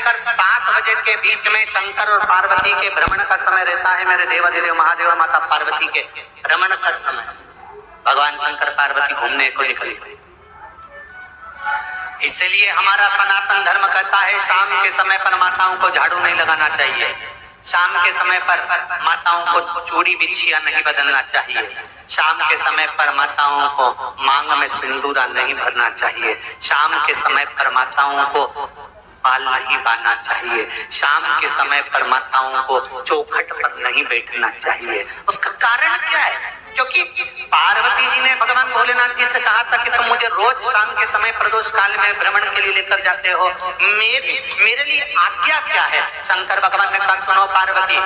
लेकर 7 बजे के बीच में शंकर और पार्वती के भ्रमण का समय रहता है। मेरे देवाधिदेव महादेव माता पार्वती के भ्रमण का समय, भगवान शंकर पार्वती घूमने को निकल गए। इसलिए हमारा सनातन धर्म कहता है शाम के समय पर माताओं को झाड़ू नहीं लगाना चाहिए, शाम के समय पर माताओं को चूड़ी बिछिया नहीं बदलना चाहिए, शाम के समय पर माताओं को मांग में सिंदूरा नहीं भरना चाहिए, शाम के समय पर माताओं को बाल नहीं बांधना चाहिए, शाम के समय पर माताओं को चौखट पर नहीं बैठना चाहिए। उसका कारण क्या है? क्योंकि पार्वती जी ने भगवान भोलेनाथ जी से कहा था कि तुम मुझे रोज शाम के समय प्रदोष काल में भ्रमण के लिए लेकर जाते हो, मेरे लिए आज्ञा क्या है? शंकर भगवान ने कहा सुनो पार्वती,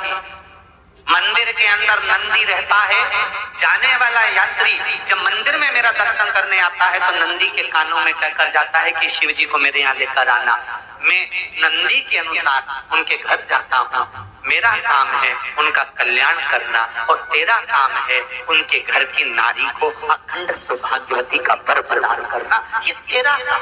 मंदिर के अंदर नंदी रहता है, जाने वाला यात्री जब मंदिर में मेरा दर्शन करने आता है तो नंदी के कानों में कहकर जाता है कि शिव जी को मेरे यहाँ लेकर आना। मैं नंदी के अनुसार उनके घर जाता हूँ। मेरा काम है उनका कल्याण करना और तेरा काम है उनके घर की नारी को अखंड सौभाग्यवती का वर प्रदान करना, ये तेरा काम।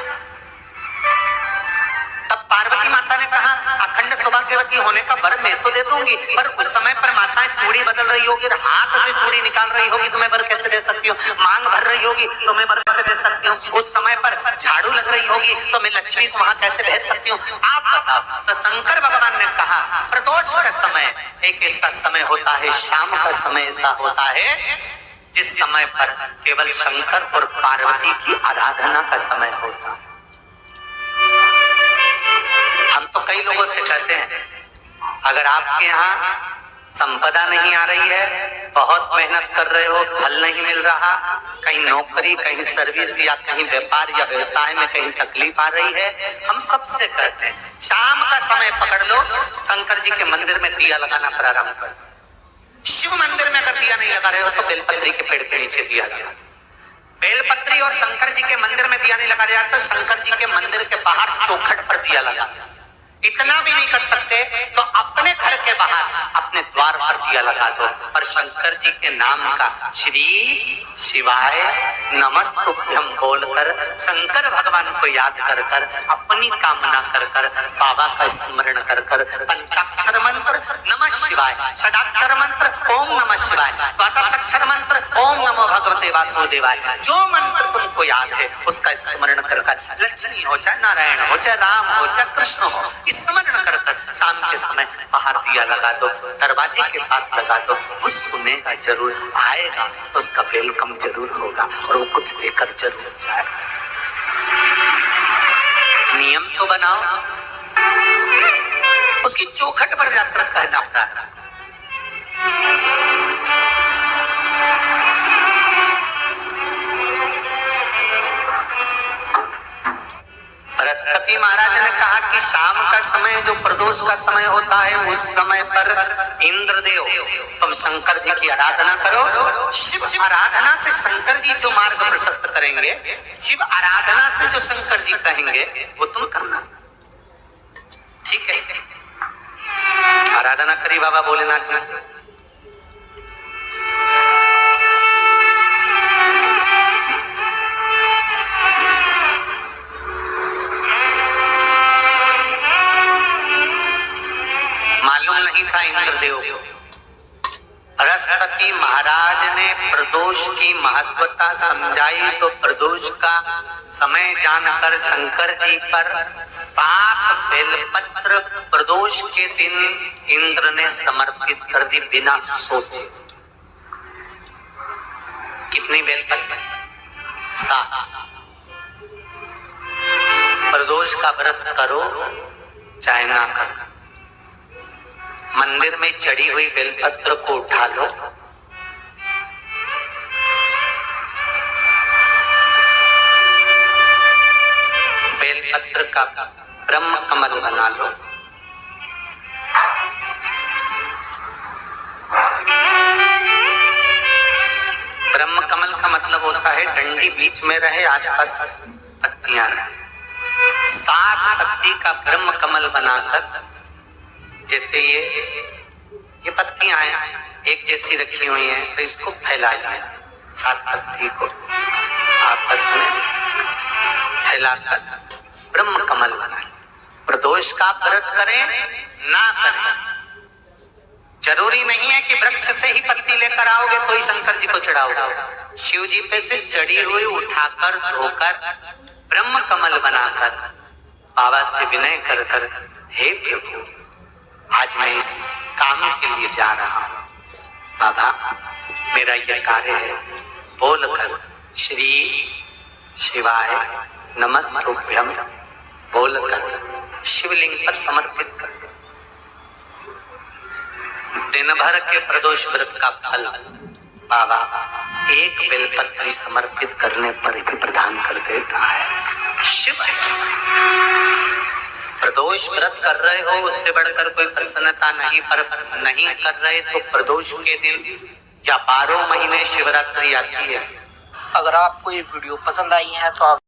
तब पार्वती माता ने कहा अखंड सौभाग्यवती होने का वर मैं तो दे दूंगी, पर उस समय पर माताएं चूड़ी बदल रही होगी, हाथ से चूड़ी निकाल रही होगी तो मैं वर कैसे दे सकती हूँ? मांग भर रही होगी तो मैं वर कैसे दे सकती हूँ? उस समय पर झाड़ू लग रही होगी तो मैं लक्ष्मी को वहां कैसे भेज सकती हूँ? आप बताओ। तो शंकर भगवान ने कहा प्रदोष का समय एक ऐसा समय होता है, शाम का समय ऐसा होता है जिस समय पर केवल शंकर और पार्वती की आराधना का समय होता है। हम तो कई लोगों से कहते हैं अगर आपके यहाँ संपदा नहीं आ रही है, बहुत मेहनत कर रहे हो, फल नहीं मिल रहा, कहीं नौकरी, कहीं सर्विस या कहीं व्यापार या व्यवसाय में कहीं तकलीफ आ रही है, हम सबसे कहते हैं शाम का समय पकड़ लो, शंकर जी के मंदिर में दिया लगाना प्रारंभ कर दो। शिव मंदिर में अगर दिया नहीं लगा रहे हो तो बेलपत्री के पेड़ के नीचे दिया लगा। बेलपत्री और शंकर जी के मंदिर में दिया नहीं लगा रहा तो शंकर जी के मंदिर के बाहर चौखट पर दिया लगा। इतना भी नहीं कर सकते तो अपने घर के बाहर अपने द्वार पर दिया लगा दो, पर शंकर जी के नाम का श्री शिवाय नमस्तुभ्यम बोलकर शंकर भगवान को याद कर कर अपनी कामना कर कर बाबा का स्मरण कर कर पंचाक्षर मंत्र नमः शिवाय, षडाक्षर मंत्र ओम नमः शिवाय, द्वादशाक्षर मंत्र ओम नमो भगवते वासुदेवाय, जो मंत्र तुमको याद है उसका स्मरण कर कर लक्ष्मी हो चाहे नारायण हो चाहे राम हो चाहे कृष्ण हो, स्मरण कर कर शाम के समय बाहर दिया लगा दो, दरवाजे के पास लगा दो। वो सुनेगा जरूर, आएगा तो उसका वेलकम जरूर होगा और वो कुछ देकर जरूर जाएगा। नियम तो बनाओ, उसकी चौखट पर जाकर कहना पड़ा। बृहस्पति महाराज ने कहा कि शाम का समय जो प्रदोष का समय होता है उस समय पर इंद्रदेव तुम शंकर जी की आराधना करो। शिव आराधना से शंकर जी जो मार्ग प्रशस्त करेंगे, शिव आराधना से जो शंकर जी कहेंगे वो तुम करना, ठीक है? आराधना करी बाबा भोलेनाथ जी। मालूम नहीं था इंद्रदेव को। बृहस्पति महाराज ने प्रदोष की महत्वता समझाई तो प्रदोष का समय जानकर शंकर जी पर 7 बेलपत्र प्रदोष के दिन इंद्र ने समर्पित कर दी बिना सोचे। कितनी बेलपत्र? 7। प्रदोष का व्रत करो चाहे ना करो, मंदिर में चढ़ी हुई बेलपत्र को उठा लो, बेलपत्र का ब्रह्म कमल बना लो, ब्रह्म कमल का मतलब होता है डंडी बीच में रहे, आसपास पत्तियां रहे। 7 पत्ती का ब्रह्म कमल बनाकर, जैसे ये पत्तियां हैं एक जैसी रखी हुई हैं तो इसको फैला जाए, 7 पत्ती को आपस में फैलाकर ब्रह्म कमल बना। प्रदोष प्रदोष का व्रत करें ना करें, जरूरी नहीं है कि वृक्ष से ही पत्ती लेकर आओगे तो ही शंकर जी को चढ़ाओगे। शिव जी पे से चढ़ी हुई उठाकर धोकर ब्रह्म कमल बनाकर बाबा से विनय कर कर, हे प्रभु आज मैं इस काम के लिए जा रहा हूं, बाबा मेरा यह कार्य है, बोलकर श्री शिवाय नमस्तुभ्यम बोलकर शिवलिंग पर समर्पित कर दो। दिन भर के प्रदोष व्रत का फल बाबा एक बेलपत्री समर्पित करने पर ही प्रदान कर देता है। शिव प्रदोष व्रत कर रहे हो उससे बढ़कर कोई प्रसन्नता नहीं, पर नहीं कर रहे तो प्रदोष के दिन या 12 महीने शिवरात्रि आती है। अगर आपको ये वीडियो पसंद आई है तो आप